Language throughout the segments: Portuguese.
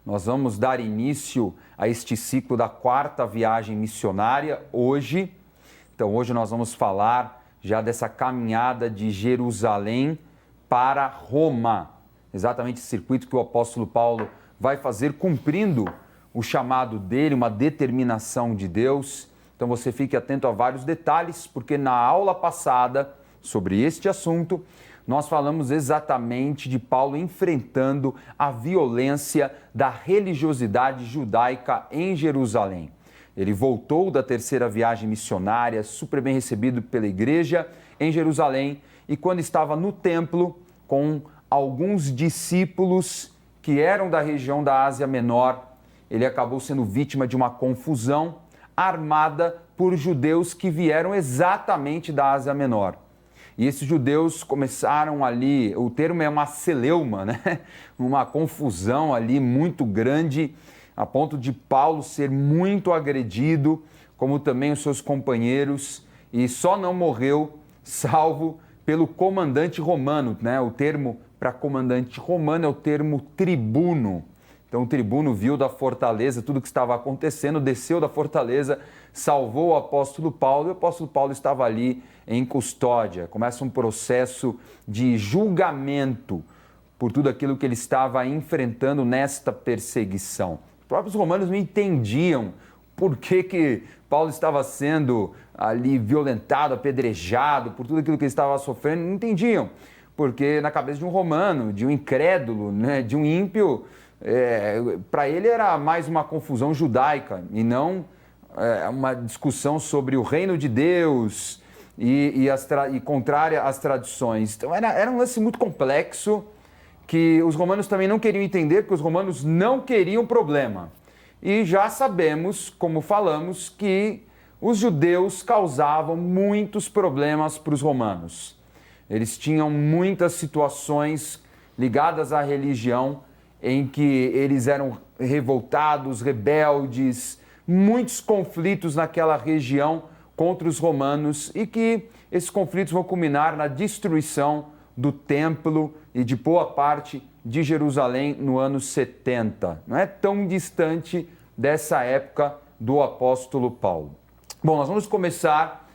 Nós vamos dar início a este ciclo da 4ª viagem missionária hoje. Então, hoje nós vamos falar já dessa caminhada de Jerusalém para Roma. Exatamente esse circuito que o apóstolo Paulo vai fazer, cumprindo o chamado dele, uma determinação de Deus. Então, você fique atento a vários detalhes, porque na aula passada, sobre este assunto, nós falamos exatamente de Paulo enfrentando a violência da religiosidade judaica em Jerusalém. Ele voltou da 3ª viagem missionária, super bem recebido pela igreja em Jerusalém, e quando estava no templo com alguns discípulos que eram da região da Ásia Menor, ele acabou sendo vítima de uma confusão armada por judeus que vieram exatamente da Ásia Menor. E esses judeus começaram ali, o termo é uma celeuma, né? Uma confusão ali muito grande, a ponto de Paulo ser muito agredido, como também os seus companheiros, e só não morreu salvo pelo comandante romano, né? O termo para comandante romano é o termo tribuno. Então o tribuno viu da fortaleza tudo o que estava acontecendo, desceu da fortaleza, salvou o apóstolo Paulo, e o apóstolo Paulo estava ali em custódia. Começa um processo de julgamento por tudo aquilo que ele estava enfrentando nesta perseguição. Os próprios romanos não entendiam por que Paulo estava sendo ali violentado, apedrejado, por tudo aquilo que ele estava sofrendo, não entendiam. Porque na cabeça de um romano, de um incrédulo, né, de um ímpio, para ele era mais uma confusão judaica e não uma discussão sobre o reino de Deus e contrária às tradições. Então era um lance muito complexo que os romanos também não queriam entender, porque os romanos não queriam problema. E já sabemos, como falamos, que os judeus causavam muitos problemas para os romanos. Eles tinham muitas situações ligadas à religião em que eles eram revoltados, rebeldes, muitos conflitos naquela região contra os romanos e que esses conflitos vão culminar na destruição do templo e de boa parte de Jerusalém no ano 70. Não é tão distante dessa época do apóstolo Paulo. Bom, nós vamos começar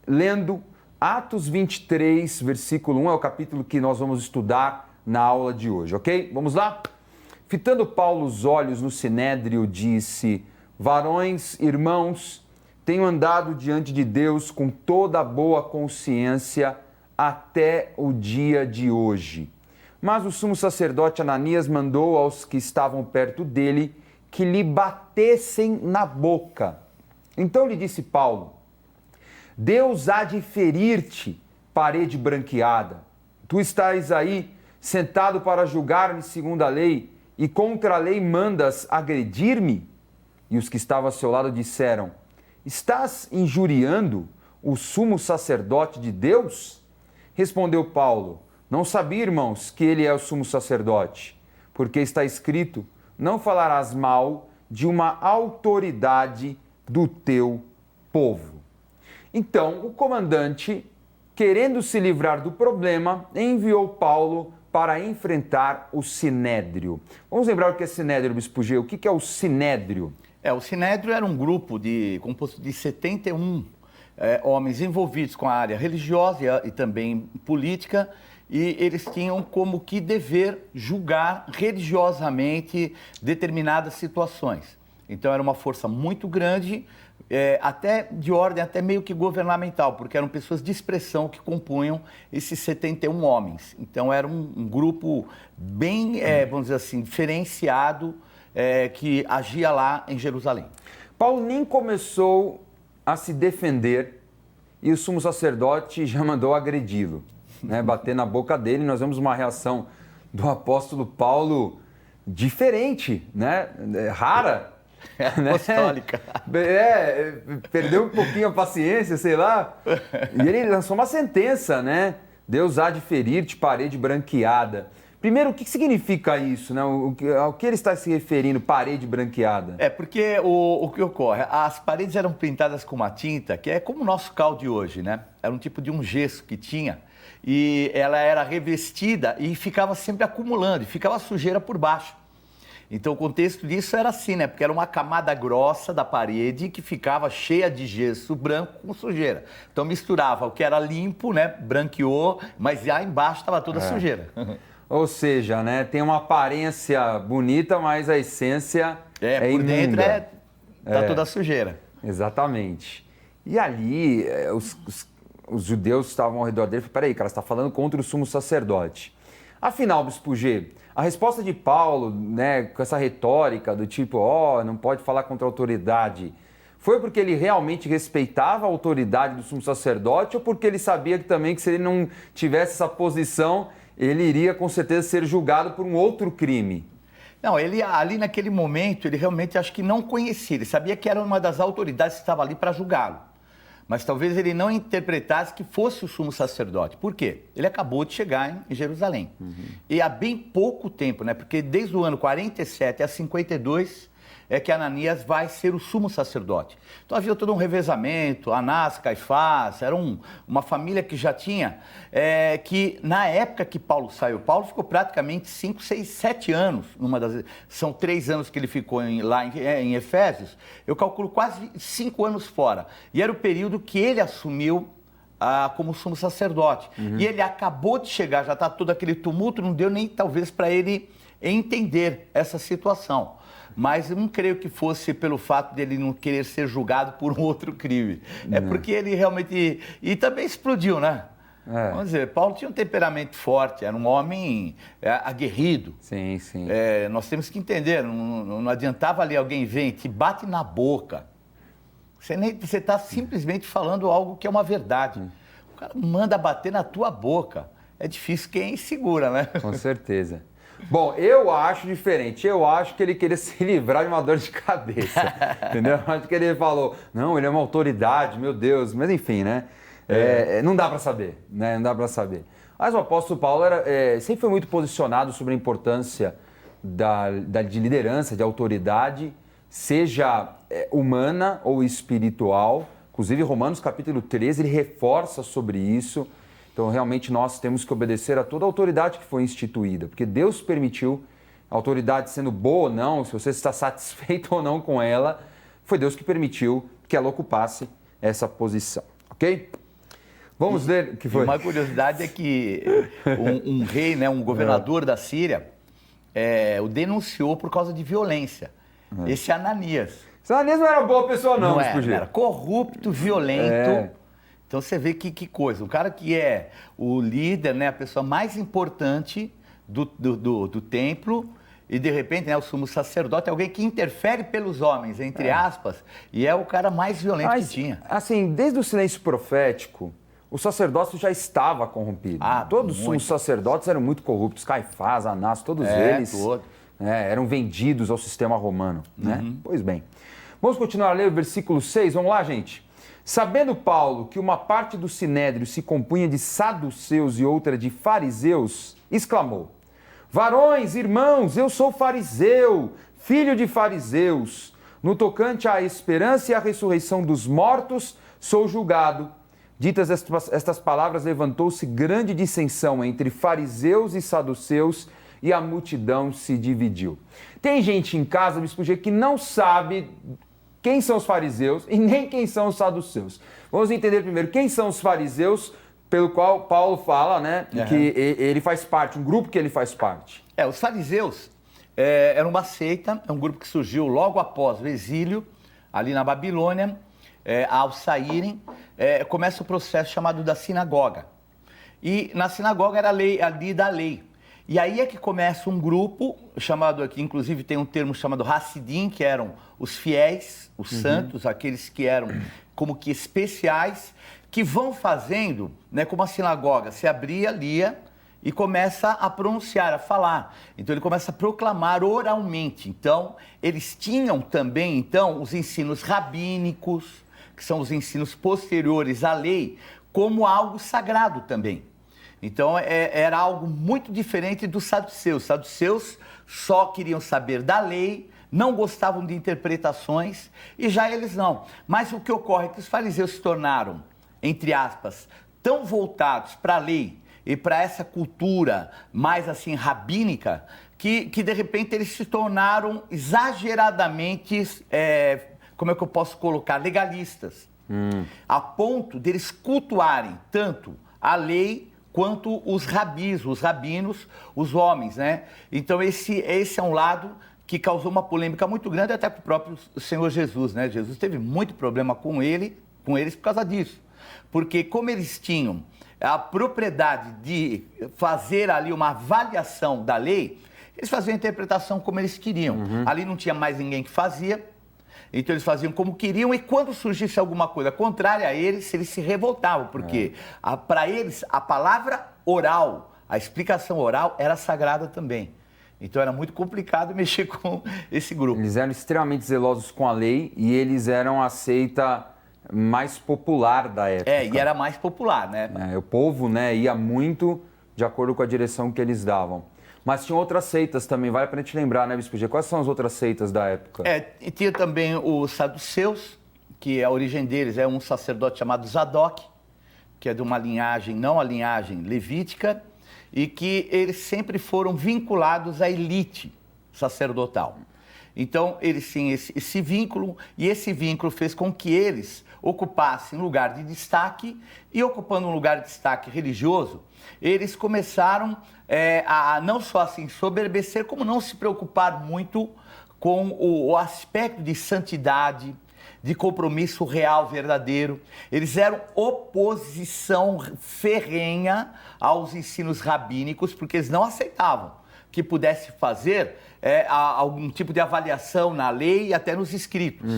lendo Atos 23, versículo 1, é o capítulo que nós vamos estudar na aula de hoje, ok? Vamos lá? Fitando Paulo os olhos no sinédrio, disse: varões, irmãos, tenho andado diante de Deus com toda a boa consciência até o dia de hoje. Mas o sumo sacerdote Ananias mandou aos que estavam perto dele que lhe batessem na boca. Então lhe disse Paulo: Deus há de ferir-te, parede branqueada. Tu estás aí sentado para julgar-me segundo a lei, e contra a lei mandas agredir-me? E os que estavam ao seu lado disseram: estás injuriando o sumo sacerdote de Deus? Respondeu Paulo: não sabia, irmãos, que ele é o sumo sacerdote, porque está escrito: não falarás mal de uma autoridade do teu povo. Então, o comandante, querendo se livrar do problema, enviou Paulo para enfrentar o sinédrio. Vamos lembrar o que é sinédrio, Bispo G. O que é o sinédrio? O sinédrio era um grupo composto de 71 homens envolvidos com a área religiosa e também política, e eles tinham como que dever julgar religiosamente determinadas situações. Então era uma força muito grande, até de ordem, até meio que governamental, porque eram pessoas de expressão que compunham esses 71 homens. Então era um grupo bem, vamos dizer assim, diferenciado, que agia lá em Jerusalém. Paulo nem começou a se defender e o sumo sacerdote já mandou agredi-lo, né? Bater na boca dele. Nós vemos uma reação do apóstolo Paulo diferente, né? Rara. Apostólica. Perdeu um pouquinho a paciência, sei lá. E ele lançou uma sentença, né? Deus há de ferir-te, parede branqueada. Primeiro, o que significa isso, né? Ao que ele está se referindo, parede branqueada? Porque o que ocorre? As paredes eram pintadas com uma tinta que é como o nosso cal de hoje, né? Era um tipo de um gesso que tinha e ela era revestida e ficava sempre acumulando, e ficava sujeira por baixo. Então o contexto disso era assim, né? Porque era uma camada grossa da parede que ficava cheia de gesso branco com sujeira. Então misturava o que era limpo, né? Branqueou, mas já embaixo estava toda sujeira. Ou seja, né? Tem uma aparência bonita, mas a essência é por imunda. dentro tá toda sujeira. Exatamente. E ali, os judeus estavam ao redor dele e falaram, peraí, cara, você está falando contra o sumo sacerdote. Afinal, Bispo G, a resposta de Paulo, né, com essa retórica do tipo, não pode falar contra a autoridade, foi porque ele realmente respeitava a autoridade do sumo sacerdote ou porque ele sabia que também que se ele não tivesse essa posição, ele iria com certeza ser julgado por um outro crime? Não, ele ali naquele momento, ele realmente acho que não conhecia, ele sabia que era uma das autoridades que estava ali para julgá-lo. Mas talvez ele não interpretasse que fosse o sumo sacerdote. Por quê? Ele acabou de chegar em Jerusalém. E há bem pouco tempo, né? Porque desde o ano 47 a 52 é que Ananias vai ser o sumo sacerdote. Então havia todo um revezamento, Anás, Caifás, era uma família que já tinha, que na época que Paulo saiu, Paulo ficou praticamente 5, 6, 7 anos, são 3 anos que ele ficou lá em Efésios, eu calculo quase 5 anos fora. E era o período que ele assumiu como sumo sacerdote. E ele acabou de chegar, já está todo aquele tumulto, não deu nem talvez para ele entender essa situação. Mas eu não creio que fosse pelo fato dele não querer ser julgado por um outro crime. É porque ele realmente... E também explodiu, né? Vamos dizer, Paulo tinha um temperamento forte, era um homem aguerrido. Sim, sim. Nós temos que entender, não adiantava ali alguém vir e te bate na boca. Você está simplesmente falando algo que é uma verdade. O cara manda bater na tua boca. É difícil quem segura, né? Com certeza. Bom, eu acho diferente. Eu acho que ele queria se livrar de uma dor de cabeça, entendeu? Acho que ele falou, não, ele é uma autoridade, meu Deus. Mas enfim, né? Não dá para saber, né? Não dá para saber. Mas o apóstolo Paulo sempre foi muito posicionado sobre a importância de liderança, de autoridade, seja humana ou espiritual. Inclusive, Romanos capítulo 13, ele reforça sobre isso. Então, realmente, nós temos que obedecer a toda a autoridade que foi instituída, porque Deus permitiu, a autoridade sendo boa ou não, se você está satisfeito ou não com ela, foi Deus que permitiu que ela ocupasse essa posição, ok? Vamos ler o que foi. Uma curiosidade é que um rei, né, um governador da Síria, o denunciou por causa de violência. Esse Ananias. Esse Ananias não era boa pessoa, não, não era corrupto, violento. Então você vê que coisa, o cara que é o líder, né, a pessoa mais importante do templo, e de repente, né, o sumo sacerdote é alguém que interfere pelos homens, entre aspas, e é o cara mais violento que tinha. Assim, desde o silêncio profético, o sacerdócio já estava corrompido. Todos os sumos sacerdotes eram muito corruptos, Caifás, Anás, todos eles eram vendidos ao sistema romano. Né? Pois bem, vamos continuar a ler o versículo 6, vamos lá, gente? Sabendo Paulo que uma parte do sinédrio se compunha de saduceus e outra de fariseus, exclamou: varões, irmãos, eu sou fariseu, filho de fariseus. No tocante à esperança e à ressurreição dos mortos, sou julgado. Ditas estas palavras, levantou-se grande dissensão entre fariseus e saduceus, e a multidão se dividiu. Tem gente em casa, Bispo G, que não sabe quem são os fariseus e nem quem são os saduceus. Vamos entender primeiro quem são os fariseus, pelo qual Paulo fala, né, que ele faz parte, um grupo que ele faz parte. Os fariseus eram uma seita, é um grupo que surgiu logo após o exílio, ali na Babilônia. Ao saírem, começa o processo chamado da sinagoga. E na sinagoga era a lei da lei. E aí é que começa um grupo chamado aqui, inclusive tem um termo chamado Hassidim, que eram os fiéis, os santos, aqueles que eram como que especiais, que vão fazendo, né, como a sinagoga se abria, lia e começa a pronunciar, a falar. Então ele começa a proclamar oralmente. Então eles tinham também então os ensinos rabínicos, que são os ensinos posteriores à lei, como algo sagrado também. Então era algo muito diferente dos saduceus. Os saduceus só queriam saber da lei, não gostavam de interpretações, e já eles não. Mas o que ocorre é que os fariseus se tornaram, entre aspas, tão voltados para a lei, e para essa cultura mais assim rabínica, que de repente eles se tornaram exageradamente, como é que eu posso colocar, legalistas, a ponto deles cultuarem tanto a lei quanto os rabinos, os homens, né? Então esse é um lado que causou uma polêmica muito grande até para o próprio Senhor Jesus, né? Jesus teve muito problema com eles por causa disso, porque como eles tinham a propriedade de fazer ali uma avaliação da lei, eles faziam a interpretação como eles queriam. Ali não tinha mais ninguém que fazia, então eles faziam como queriam, e quando surgisse alguma coisa contrária a eles se revoltavam, porque para eles a palavra oral, a explicação oral era sagrada também. Então era muito complicado mexer com esse grupo. Eles eram extremamente zelosos com a lei e eles eram a seita mais popular da época. E era mais popular, né? O povo, né, ia muito de acordo com a direção que eles davam. Mas tinham outras seitas também, vale pra gente lembrar, né, Bispo G? Quais são as outras seitas da época? E tinha também os saduceus, que a origem deles é um sacerdote chamado Zadok, que é de uma linhagem, não a linhagem levítica, e que eles sempre foram vinculados à elite sacerdotal. Então, eles tinham esse vínculo, e esse vínculo fez com que eles ocupassem um lugar de destaque, e ocupando um lugar de destaque religioso, eles começaram a não só assim soberbecer, como não se preocupar muito com o aspecto de santidade, de compromisso real, verdadeiro. Eles eram oposição ferrenha aos ensinos rabínicos, porque eles não aceitavam que pudesse fazer algum tipo de avaliação na lei e até nos escritos.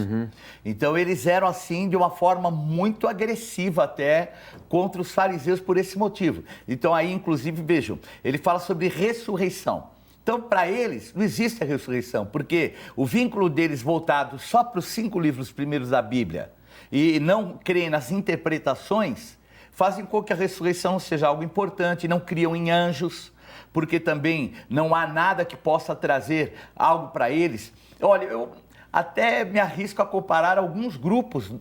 Então eles eram assim de uma forma muito agressiva até contra os fariseus por esse motivo. Então aí inclusive, vejam, ele fala sobre ressurreição. Então, para eles, não existe a ressurreição, porque o vínculo deles voltado só para os 5 livros primeiros da Bíblia e não creem nas interpretações, fazem com que a ressurreição seja algo importante, não criam em anjos, porque também não há nada que possa trazer algo para eles. Olha, eu até me arrisco a comparar alguns grupos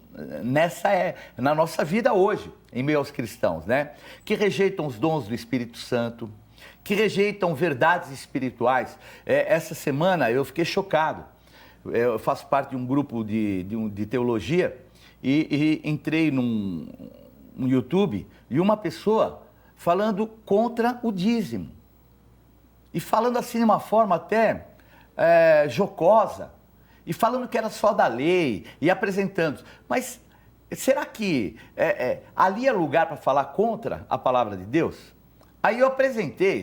na nossa vida hoje, em meio aos cristãos, né? Que rejeitam os dons do Espírito Santo, que rejeitam verdades espirituais. Essa semana eu fiquei chocado. Eu faço parte de um grupo de teologia e entrei no YouTube e uma pessoa falando contra o dízimo. E falando assim de uma forma até jocosa. E falando que era só da lei e apresentando. Mas será que ali é lugar para falar contra a palavra de Deus? Aí eu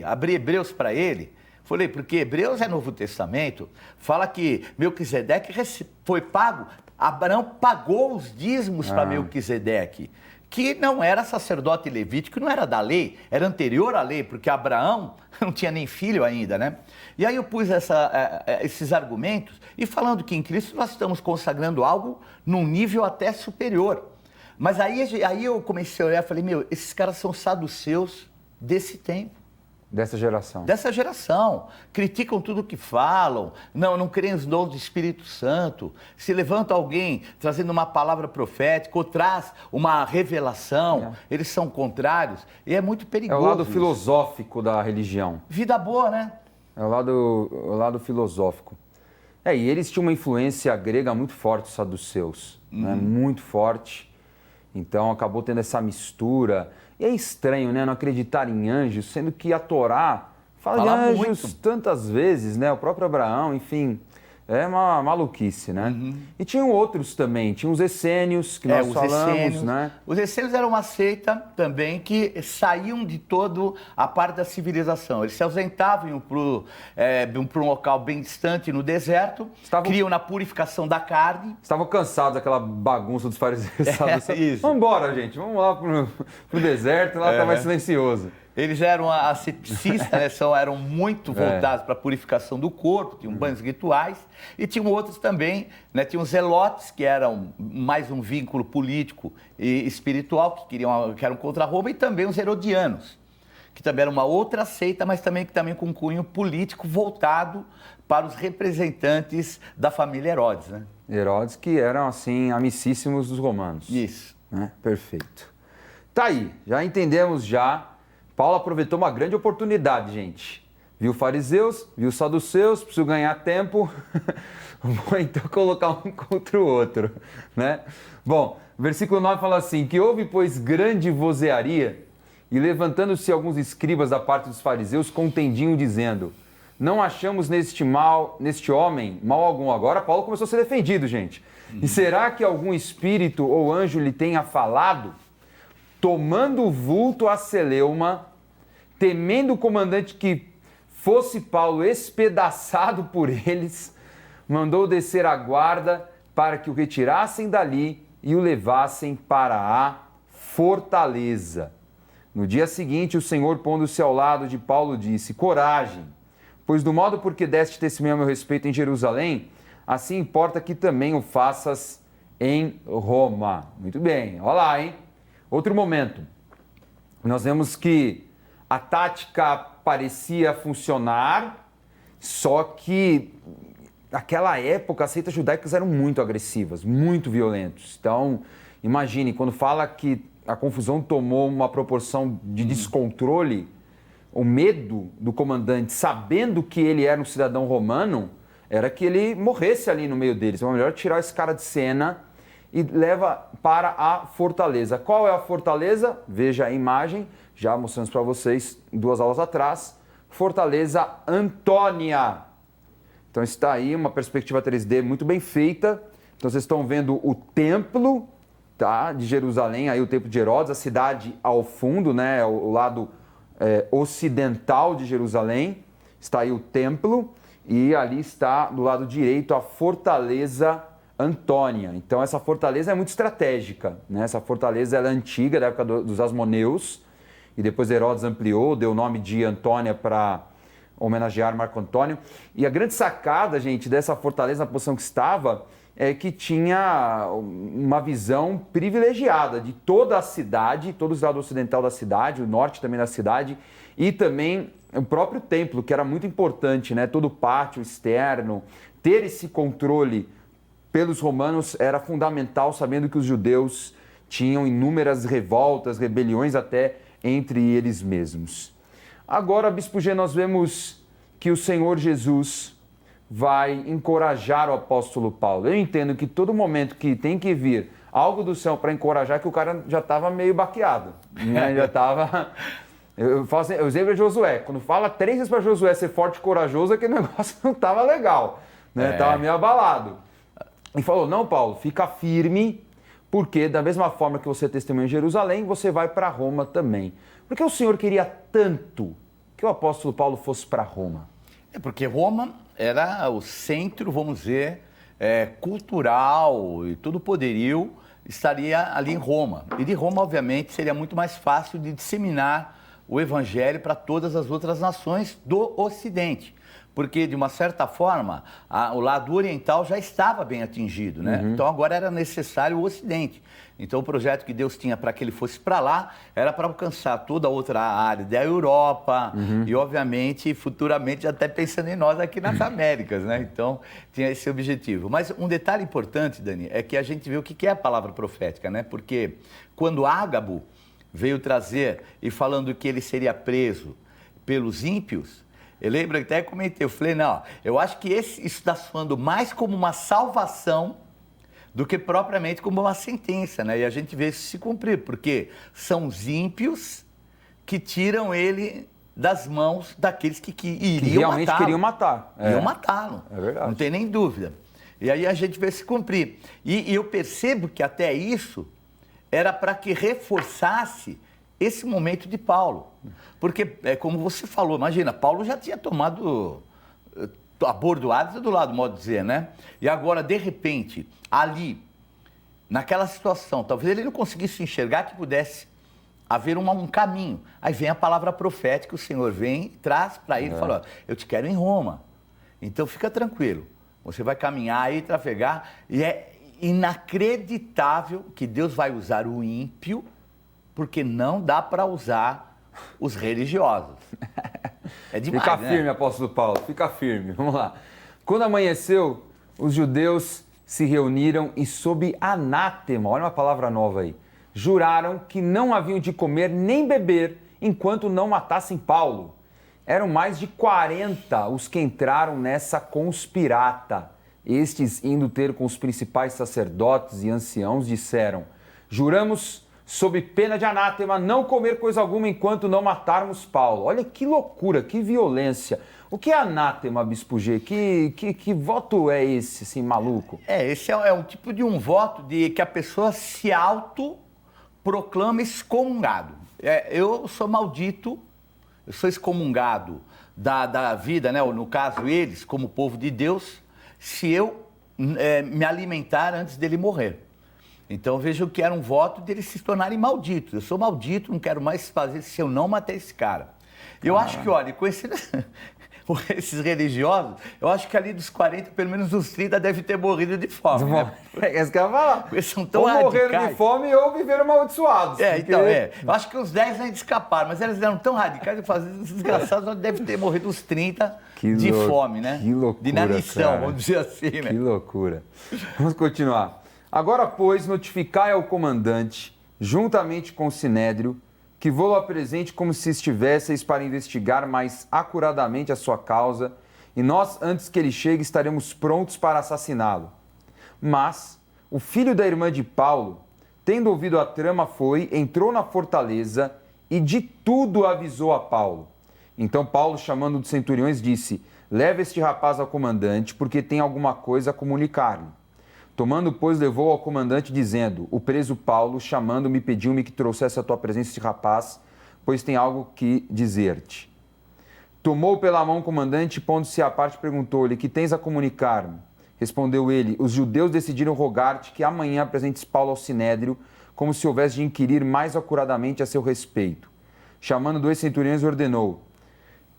abri Hebreus para ele, falei, porque Hebreus é Novo Testamento, fala que Melquisedeque foi pago, Abraão pagou os dízimos para Melquisedeque, que não era sacerdote levítico, não era da lei, era anterior à lei, porque Abraão não tinha nem filho ainda, né? E aí eu pus esses argumentos e falando que em Cristo nós estamos consagrando algo num nível até superior. Mas aí eu comecei a olhar e falei, esses caras são saduceus desse tempo. Dessa geração. Dessa geração. Criticam tudo que falam, não creem nos dons do Espírito Santo. Se levanta alguém trazendo uma palavra profética ou traz uma revelação, eles são contrários. E é muito perigoso. É o lado filosófico da religião. Vida boa, né? É o lado filosófico. E eles tinham uma influência grega muito forte, os saduceus. Né? Muito forte. Então acabou tendo essa mistura. E é estranho, né, não acreditar em anjos, sendo que a Torá fala de anjos muito. Tantas vezes, né? O próprio Abraão, enfim, é uma maluquice, né? E tinham outros também, tinha os essênios, que nós falamos, né? Os essênios eram uma seita também que saíam de toda a parte da civilização. Eles se ausentavam para um local bem distante, no deserto, criam na purificação da carne. Estavam cansados daquela bagunça dos fariseus. Vamos embora, gente, vamos lá pro deserto, lá tá mais silencioso. Eles eram ascetistas, né? Eram muito voltados para a purificação do corpo, tinham banhos rituais, e tinham outros também, né? Tinham os zelotes, que eram mais um vínculo político e espiritual, que eram contra Roma, e também os herodianos, que também era uma outra seita, mas também com um cunho político voltado para os representantes da família Herodes, né? Herodes, que eram, assim, amicíssimos dos romanos. Isso. Né? Perfeito. Tá aí, já entendemos Paulo aproveitou uma grande oportunidade, gente. Viu fariseus, viu saduceus, preciso ganhar tempo, vou então colocar um contra o outro, né? Bom, versículo 9 fala assim, que houve, pois, grande vozearia, e levantando-se alguns escribas da parte dos fariseus, contendiam, dizendo, não achamos neste homem mal algum. Agora Paulo começou a ser defendido, gente. E será que algum espírito ou anjo lhe tenha falado? Tomando o vulto a celeuma, temendo o comandante que fosse Paulo espedaçado por eles, mandou descer a guarda para que o retirassem dali e o levassem para a fortaleza. No dia seguinte, o Senhor, pondo-se ao lado de Paulo, disse, coragem, pois do modo por que deste testemunho a meu respeito em Jerusalém, assim importa que também o faças em Roma. Muito bem, olha lá, hein? Outro momento, nós vemos que a tática parecia funcionar, só que naquela época as seitas judaicas eram muito agressivas, muito violentas. Então, imagine, quando fala que a confusão tomou uma proporção de descontrole, o medo do comandante, sabendo que ele era um cidadão romano, era que ele morresse ali no meio deles. Então, é melhor tirar esse cara de cena e leva para a fortaleza. Qual é a fortaleza? Veja a imagem, já mostramos para vocês 2 aulas atrás. Fortaleza Antônia. Então está aí uma perspectiva 3D muito bem feita. Então vocês estão vendo o templo, tá, de Jerusalém, aí o templo de Herodes, a cidade ao fundo, né, o lado ocidental de Jerusalém. Está aí o templo e ali está do lado direito a fortaleza Antônia. Então essa fortaleza é muito estratégica, né? Essa fortaleza ela é antiga, da época dos Asmoneus, e depois Herodes ampliou, deu o nome de Antônia para homenagear Marco Antônio. E a grande sacada, gente, dessa fortaleza, na posição que estava, é que tinha uma visão privilegiada de toda a cidade, todo o lado ocidental da cidade, o norte também da cidade, e também o próprio templo, que era muito importante, né? Todo o pátio externo, ter esse controle pelos romanos era fundamental, sabendo que os judeus tinham inúmeras revoltas, rebeliões até entre eles mesmos. Agora, Bispo G, nós vemos que o Senhor Jesus vai encorajar o apóstolo Paulo. Eu entendo que todo momento que tem que vir algo do céu para encorajar, que o cara já estava meio baqueado, né? Já estava... Eu falo assim, eu exemplo é Josué. Quando fala 3 vezes para Josué ser forte e corajoso, aquele negócio não estava legal, né? Estava meio abalado. E falou, não, Paulo, fica firme, porque da mesma forma que você testemunha em Jerusalém, você vai para Roma também. Porque o Senhor queria tanto que o apóstolo Paulo fosse para Roma. É porque Roma era o centro, vamos dizer, cultural e todo o poderio estaria ali em Roma. E de Roma, obviamente, seria muito mais fácil de disseminar o evangelho para todas as outras nações do Ocidente. Porque, de uma certa forma, o lado oriental já estava bem atingido, né? Então, agora era necessário o Ocidente. Então, o projeto que Deus tinha para que ele fosse para lá era para alcançar toda a outra área da Europa e, obviamente, futuramente, até pensando em nós aqui nas Américas, né? Então, tinha esse objetivo. Mas um detalhe importante, Dani, é que a gente vê o que é a palavra profética, né? Porque quando Ágabo veio trazer e falando que ele seria preso pelos ímpios, eu lembro que até comentei, eu falei, não, eu acho que isso está soando mais como uma salvação do que propriamente como uma sentença, né? E a gente vê isso se cumprir, porque são os ímpios que tiram ele das mãos daqueles que iriam realmente matá-lo. queriam matar. Iriam matá-lo, É verdade. não tem nem dúvida. E aí a gente vê se cumprir. E eu percebo que até isso era para que reforçasse esse momento de Paulo. Porque, como você falou, imagina, Paulo já tinha tomado abordoado do lado, modo de dizer, né? E agora, de repente, ali, naquela situação, talvez ele não conseguisse enxergar que pudesse haver um caminho. Aí vem a palavra profética, o Senhor vem e traz para ele e fala, ó, eu te quero em Roma. Então, fica tranquilo. Você vai caminhar aí, trafegar, e é inacreditável que Deus vai usar o ímpio, porque não dá para usar os religiosos. É demais, Fica né? firme, apóstolo Paulo, fica firme. Vamos lá. Quando amanheceu, os judeus se reuniram e sob anátema, olha uma palavra nova aí, juraram que não haviam de comer nem beber enquanto não matassem Paulo. Eram mais de 40 os que entraram nessa conspirata. Estes, indo ter com os principais sacerdotes e anciãos, disseram: juramos, sob pena de anátema, não comer coisa alguma enquanto não matarmos Paulo. Olha que loucura, que violência. O que é anátema, Bispo G? Que voto é esse, assim, maluco? Esse é um tipo de um voto de que a pessoa se autoproclama excomungado. Eu sou maldito, eu sou excomungado da vida, né? Ou no caso eles, como povo de Deus, se eu me alimentar antes dele morrer. Então vejo que era um voto deles se tornarem malditos. Eu sou maldito, não quero mais fazer se eu não matar esse cara. Eu acho que, olha, com esses religiosos, eu acho que ali dos 40, pelo menos uns 30 devem ter morrido de fome. Né? Esse cara vai lá. Eles são tão ou radicais. morreram de fome ou viveram amaldiçoados. Porque... Eu acho que uns 10 ainda escaparam, mas eles eram tão radicais que os desgraçados devem ter morrido uns 30 de fome, né? Que loucura, de inanição, cara. vamos dizer assim, né? Que loucura. Vamos continuar. Agora, pois, notificai ao comandante, juntamente com o Sinédrio, que vou-lo apresente como se estivesseis para investigar mais acuradamente a sua causa, e nós, antes que ele chegue, estaremos prontos para assassiná-lo. Mas o filho da irmã de Paulo, tendo ouvido a trama, entrou na fortaleza e de tudo avisou a Paulo. Então Paulo, chamando dos centuriões, disse: leve este rapaz ao comandante, porque tem alguma coisa a comunicar-lhe. Tomando, pois, levou ao comandante, dizendo: o preso Paulo, chamando-me, pediu-me que trouxesse à tua presença este rapaz, pois tem algo que dizer-te. Tomou pela mão o comandante, pondo-se à parte, perguntou-lhe: que tens a comunicar-me? Respondeu ele: os judeus decidiram rogar-te que amanhã apresentes Paulo ao Sinédrio, como se houvesse de inquirir mais acuradamente a seu respeito. Chamando 2 centuriões, ordenou: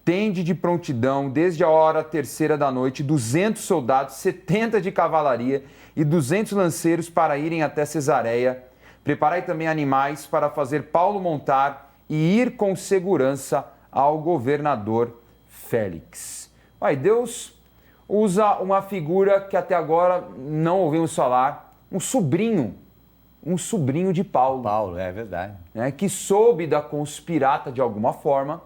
tende de prontidão, desde a hora 3ª da noite, 200 soldados, 70 de cavalaria e 200 lanceiros para irem até Cesareia. Preparai também animais para fazer Paulo montar e ir com segurança ao governador Félix. Deus usa uma figura que até agora não ouvimos falar, um sobrinho de Paulo. Paulo, é verdade. Que soube da conspirata de alguma forma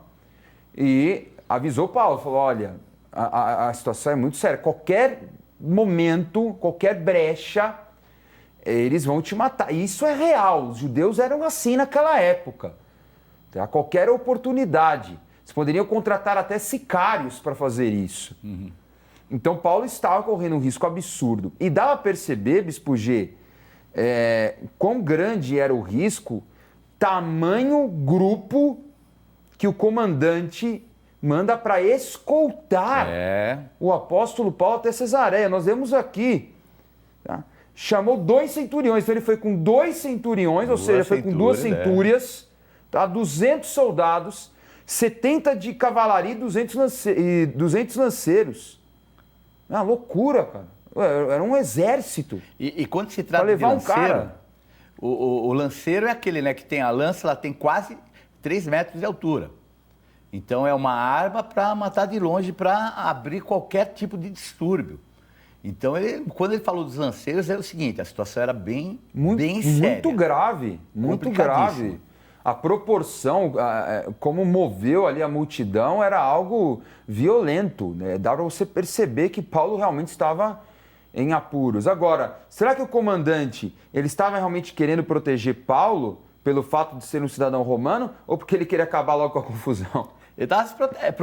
e avisou Paulo, falou: olha, a situação é muito séria, qualquer momento, qualquer brecha, eles vão te matar. Isso é real, os judeus eram assim naquela época. A qualquer oportunidade. Eles poderiam contratar até sicários para fazer isso. Uhum. Então Paulo estava correndo um risco absurdo. E dá a perceber, Bispo G, quão grande era o risco, tamanho grupo que o comandante manda para escoltar o apóstolo Paulo até Cesareia. Nós vemos aqui, tá? Chamou 2 centuriões, então ele foi com 2 centuriões, ou seja, foi com 2 centúrias, tá? 200 soldados, 70 de cavalaria e 200 lanceiros. Uma loucura, cara. Era um exército. E quando se trata levar de lanceiro, um cara, o lanceiro é aquele, né, que tem a lança, ela tem quase 3 metros de altura. Então é uma arma para matar de longe, para abrir qualquer tipo de distúrbio. Então, quando ele falou dos lanceiros, era o seguinte: a situação era bem séria. Muito grave, muito grave. A proporção, como moveu ali a multidão, era algo violento, né? Dá para você perceber que Paulo realmente estava em apuros. Agora, será que o comandante ele estava realmente querendo proteger Paulo pelo fato de ser um cidadão romano ou porque ele queria acabar logo com a confusão? Ele estava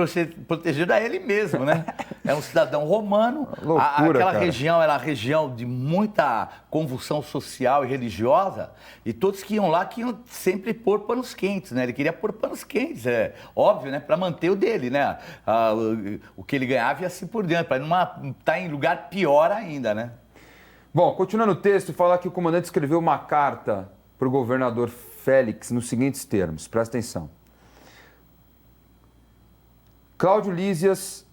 se protegendo a ele mesmo, né? É um cidadão romano. Loucura, aquela cara. região era uma região de muita convulsão social e religiosa, e todos que iam lá queriam sempre pôr panos quentes, né? Ele queria pôr panos quentes, óbvio, né? Para manter o dele, né? O que ele ganhava e assim por diante, para não estar em lugar pior ainda, né? Bom, continuando o texto, fala que o comandante escreveu uma carta para o governador Félix nos seguintes termos, presta atenção. Cláudio Lísias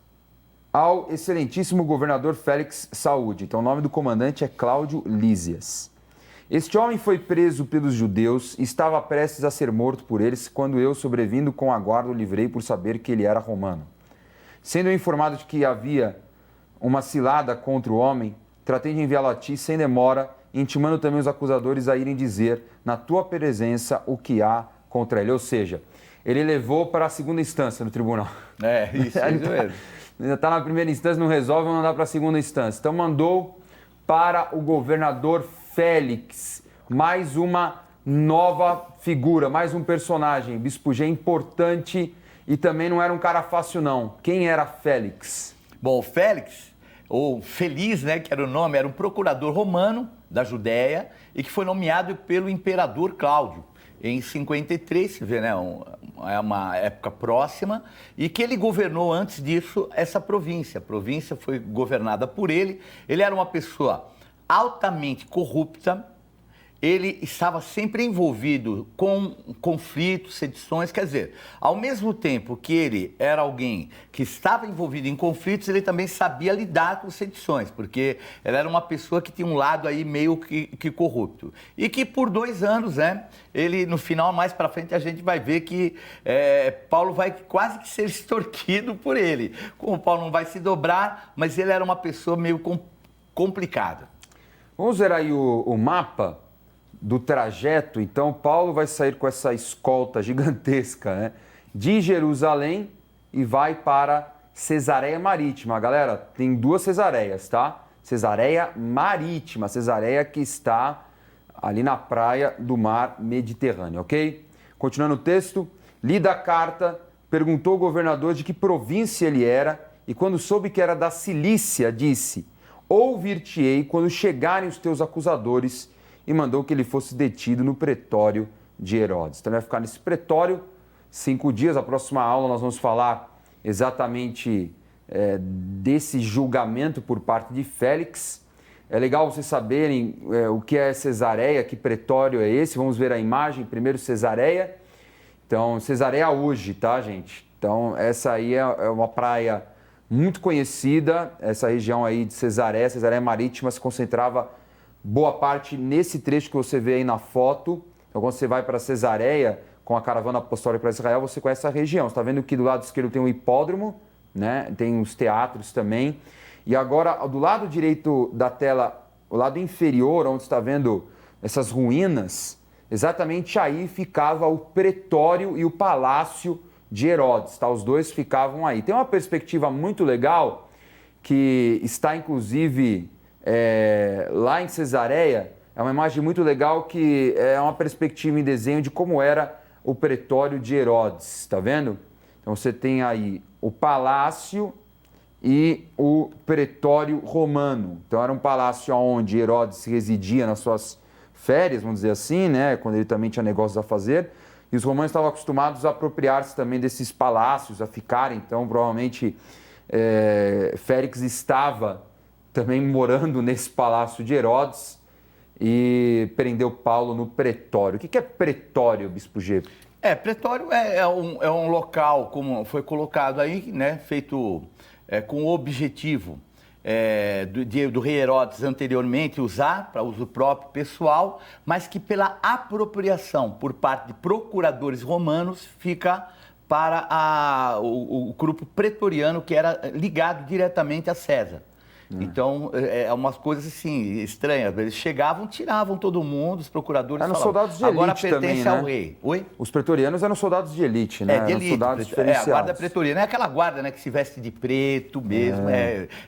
ao excelentíssimo governador Félix Saúde. Então o nome do comandante é Cláudio Lísias. Este homem foi preso pelos judeus e estava prestes a ser morto por eles quando eu, sobrevindo com a guarda, o livrei por saber que ele era romano. Sendo eu informado de que havia uma cilada contra o homem, tratei de enviá-lo a ti sem demora, intimando também os acusadores a irem dizer na tua presença o que há contra ele. Ou seja, ele levou para a segunda instância no tribunal. Isso mesmo. Ainda está na primeira instância, não resolve, vai mandar para a segunda instância. Então mandou para o governador Félix, mais uma nova figura, mais um personagem. Bispo G importante e também não era um cara fácil não. Quem era Félix? Bom, Félix, ou Feliz, né, que era o nome, era um procurador romano da Judéia e que foi nomeado pelo imperador Cláudio em 53, você vê, né, é uma época próxima, e que ele governou antes disso essa província. A província foi governada por ele. Ele era uma pessoa altamente corrupta, ele estava sempre envolvido com conflitos, sedições, quer dizer, ao mesmo tempo que ele era alguém que estava envolvido em conflitos, ele também sabia lidar com sedições, porque ele era uma pessoa que tinha um lado aí meio que corrupto. E que por 2 anos, né, ele no final, mais para frente, a gente vai ver que Paulo vai quase que ser extorquido por ele. Como Paulo não vai se dobrar, mas ele era uma pessoa meio complicada. Vamos ver aí o mapa do trajeto. Então, Paulo vai sair com essa escolta gigantesca, né, de Jerusalém e vai para Cesareia Marítima. Galera, tem 2 Cesareias, tá? Cesareia Marítima, Cesareia que está ali na praia do mar Mediterrâneo, ok? Continuando o texto, lida a carta, perguntou ao governador de que província ele era e quando soube que era da Cilícia, disse: ouvir-te-ei quando chegarem os teus acusadores, e mandou que ele fosse detido no pretório de Herodes. Então ele vai ficar nesse pretório 5 dias. A próxima aula nós vamos falar exatamente desse julgamento por parte de Félix. É legal vocês saberem o que é Cesareia, que pretório é esse. Vamos ver a imagem. Primeiro Cesareia. Então, Cesareia hoje, tá, gente? Então, essa aí é uma praia muito conhecida. Essa região aí de Cesareia, Cesareia Marítima, se concentrava boa parte nesse trecho que você vê aí na foto. Então, quando você vai para Cesareia com a caravana apostólica para Israel, você conhece essa região. Você está vendo que do lado esquerdo tem um hipódromo, né? Tem os teatros também. E agora, do lado direito da tela, o lado inferior, onde você está vendo essas ruínas, exatamente aí ficava o pretório e o palácio de Herodes. Tá? Os dois ficavam aí. Tem uma perspectiva muito legal que está, inclusive, lá em Cesareia. É uma imagem muito legal que é uma perspectiva em desenho de como era o pretório de Herodes. Está vendo? Então você tem aí o palácio e o pretório romano. Então era um palácio onde Herodes residia nas suas férias, vamos dizer assim, né? Quando ele também tinha negócios a fazer. E os romanos estavam acostumados a apropriar-se também desses palácios, a ficarem. Então provavelmente Félix estava também morando nesse palácio de Herodes e prendeu Paulo no pretório. O que é pretório, Bispo G? Pretório é um local, como foi colocado aí, né, feito com o objetivo do rei Herodes anteriormente usar para uso próprio pessoal, mas que pela apropriação por parte de procuradores romanos fica para o grupo pretoriano, que era ligado diretamente a César. Então, umas coisas assim, estranhas. Eles chegavam, tiravam todo mundo, os procuradores eram falavam, soldados de elite agora pertence também, ao né? rei. Oi? Os pretorianos eram soldados de elite, né? De elite. Eram soldados A diferenciados. guarda pretoriana é aquela guarda, né, que se veste de preto mesmo.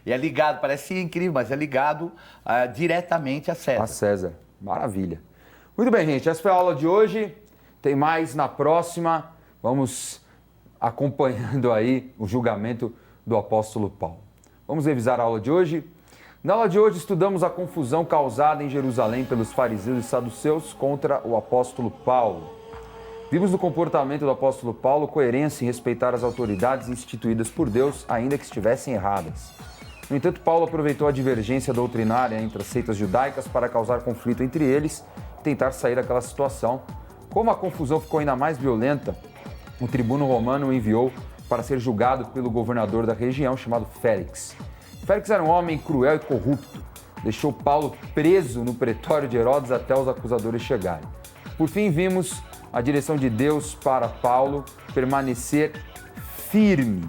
E é ligado, parece incrível, mas é ligado diretamente a César. A César. Maravilha. Muito bem, gente. Essa foi a aula de hoje. Tem mais na próxima. Vamos acompanhando aí o julgamento do apóstolo Paulo. Vamos revisar a aula de hoje. Na aula de hoje estudamos a confusão causada em Jerusalém pelos fariseus e saduceus contra o apóstolo Paulo. Vimos no comportamento do apóstolo Paulo coerência em respeitar as autoridades instituídas por Deus, ainda que estivessem erradas. No entanto, Paulo aproveitou a divergência doutrinária entre as seitas judaicas para causar conflito entre eles e tentar sair daquela situação. Como a confusão ficou ainda mais violenta, o tribuno romano o enviou para ser julgado pelo governador da região, chamado Félix. Félix era um homem cruel e corrupto. Deixou Paulo preso no pretório de Herodes até os acusadores chegarem. Por fim, vimos a direção de Deus para Paulo permanecer firme,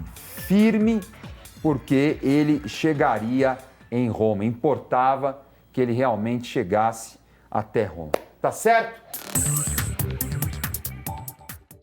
porque ele chegaria em Roma. Importava que ele realmente chegasse até Roma. Tá certo?